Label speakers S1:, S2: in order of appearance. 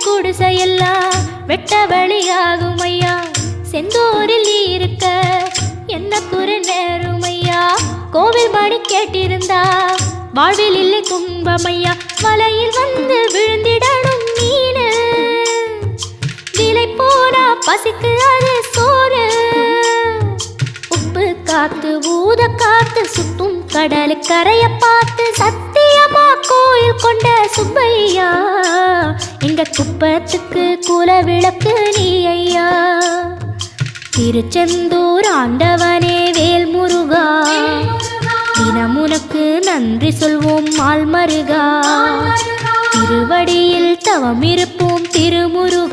S1: குடிசையெல்லாம் வெட்ட வழியாகும் ஐயா. செந்தூரில் இருக்க என்ன குறை நேரும் ஐயா. கோவில் மணி கேட்டிருந்தா வாழ்வில் இல்லை கும்பமையா. வலையில் வந்து விழுந்திடணும் மீனு, விலை போனா பசிக்கு அது சோறு. உப்பு காத்து ஊத காத்து சுத்தும் கடலு கரைய பார்த்து சத்தியமா கோயில் கொண்ட சுப்பையா. எங்க குப்பத்துக்கு குல விளக்கு நீ ஐயா. திருச்செந்தூர் ஆண்டவனே வேல் முருகா, தினம் உனக்கு நன்றி சொல்வோம் மால் மருகா. திருவடியில் தவம் இருப்போம் திருமுருகா.